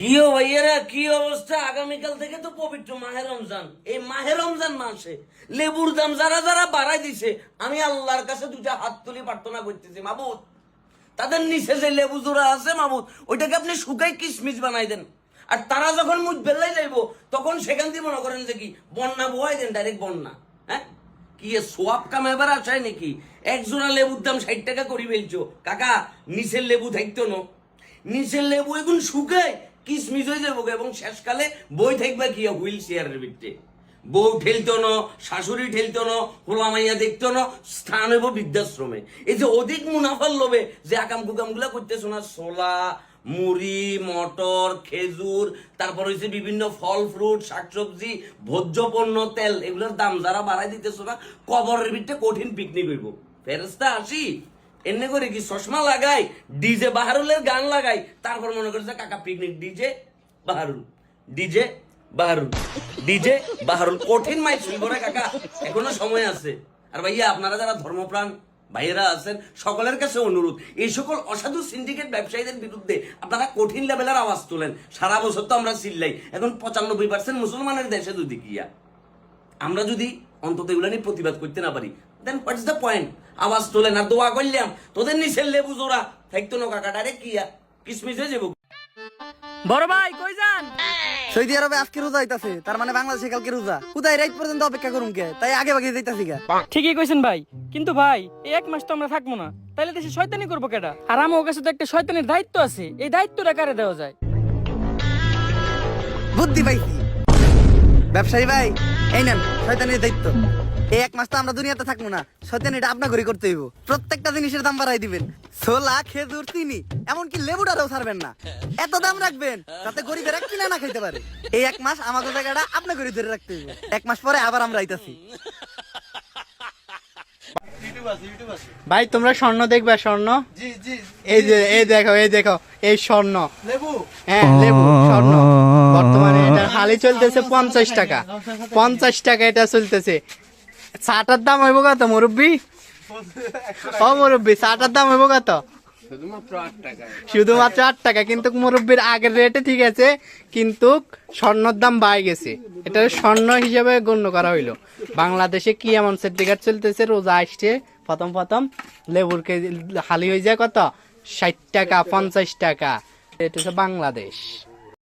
কিও ভাইয়েরা, কি অবস্থা? আগামীকাল থেকে তো পবিত্র মাহে রমজান। এই মাহে রমজান মাসে লেবুর দাম যারা যারা বাড়াই দিছে, আমি আল্লাহর কাছে দুটা হাত তুলি প্রার্থনা করতেছি, মাবুদ তাদের নিচে যে লেবু জোড়া আছে মাবুদ, ওইটাকে আপনি শুকাই কিশমিশ বানাই দেন। আর তারা যখন মুখ বেল্লাই যাইবো তখন সেখান দিয়ে মনে করেন যে কি বন্যা বহাই দেন, ডাইরেক্ট বন্যা। হ্যাঁ, কি সোয়াব কাম এবার আসায় নাকি? এক জোড়া লেবুর দাম 60 টাকা করি ফেলছো কাকা। নিচের লেবু থাকতো না, নিচের লেবু এখন শুকায় কিসমিস হয়ে যাবো এবং শেষকালে বই থাকবে কি হুইল চেয়ারের ভিতরে। বউ ঠেলতো না, শাশুড়ি ঠেলতো না, হোলা মাইয়া দেখতো না, স্থান হইব বৃদ্ধাশ্রমে। এই যে অধিক মুনাফার লোভে যে আকাম কুকাম গুলা করতেছো না, ছোলা, মুড়ি, মটর, খেজুর, তারপর হচ্ছে বিভিন্ন ফল ফ্রুট, শাকসবজি, ভোজ্য পণ্য, তেল, এগুলোর দাম যারা বাড়াই দিতেছো না, কবরের ভিতরে কঠিন পিকনিক হইব। ফেরেস্তা আসি এমনি করে কি চশমা লাগাই, ডিজে বাহারুলের গান লাগাই, তারপর মনে করছে কাকা picnic. DJ Baharul, DJ Baharul, DJ Baharul, কঠিন মাই শুনবো রে কাকা, এখনো সময় আছে। আর ভাইয়া আপনারা যারা ধর্মপ্রাণ ভাইয়েরা আছেন, সকলের কাছে অনুরোধ, এই সকল অসাধু সিন্ডিকেট ব্যবসায়ীদের বিরুদ্ধে আপনারা কঠিন লেভেলের আওয়াজ তোলেন। সারা বছর তো আমরা চিল্লাই, এখন 95% মুসলমানের দেশে যদি গিয়া আমরা যদি অন্তত এগুলো নিয়ে প্রতিবাদ করতে না পারি, দেন হোয়াটস দ্য পয়েন্ট? আওয়াজ তোলেন আর দোয়া করলাম তোদের নিচের লেবু জোড়া থাকতো না কাকা, ডাইরেক্ট কি কিসমিস হয়ে যাবো। বড় ভাই কই যান? সৌদি আরবে আজকে রোজা হইতাছে, তার মানে বাংলাদেশে কালকে রোজা। কোথায় রাইট পর্যন্ত অপেক্ষা করুম কে, তাই আগে ভাগে যাইতাছি গা। ঠিকই কইছেন ভাই, কিন্তু ভাই এই এক মাস তো আমরা থাকবো না, তাইলে দেশে শয়তানি করবো কেডা? আর আমার কাছে তো একটা শয়তানের দায়িত্ব আছে, এই দায়িত্বটা কারে দেওয়া যায়? বুদ্ধি পাইছি ব্যবসায়ী ভাই, এই নেন শয়তানির দায়িত্ব। এই এক মাস তো আমরা দুনিয়াতে থাকবো না, শয়তানিটা আপনা ঘুরি করতে হইব। প্রত্যেকটা জিনিসের দাম বাড়াই দিবেন, ছোলা, খেজুর, চিনি, এমনকি লেবুটারও ছাড়বেন না। এত দাম রাখবেন যাতে গরিবেরা কিনা না খাইতে পারে। এই এক মাস আমাদের জায়গাটা আপনা ঘুরি ধরে রাখতে হইব। এক মাস পরে আবার আমরা আইতাছি। ভাই তোমরা স্বর্ণ দেখবা? স্বর্ণ এই যে, এই দেখো, এই দেখো, এই স্বর্ণ লেবু। হ্যাঁ লেবু, স্বর্ণ। বর্তমানে এটা হালি চলতেছে 50 টাকা। 50 টাকা এটা চলতেছে। চাটার দাম হইব কত মুরব্বি? ও মুরব্বি, চাটার দাম হইব কত? শুধুমাত্র 8 টাকা। কিন্তু মুরব্বির আগের রেটে ঠিক আছে, কিন্তু স্বর্ণের দাম বাড়ে গেছে। এটা স্বর্ণ হিসেবে গণ্য করা হইলো। বাংলাদেশে কি এমন সার্টিফিকেট চলতেছে, রোজা আসছে প্রথম লেবুর কেজি হালি হয়ে যায় কত? 60 টাকা, 50 টাকা। এটা হচ্ছে বাংলাদেশ।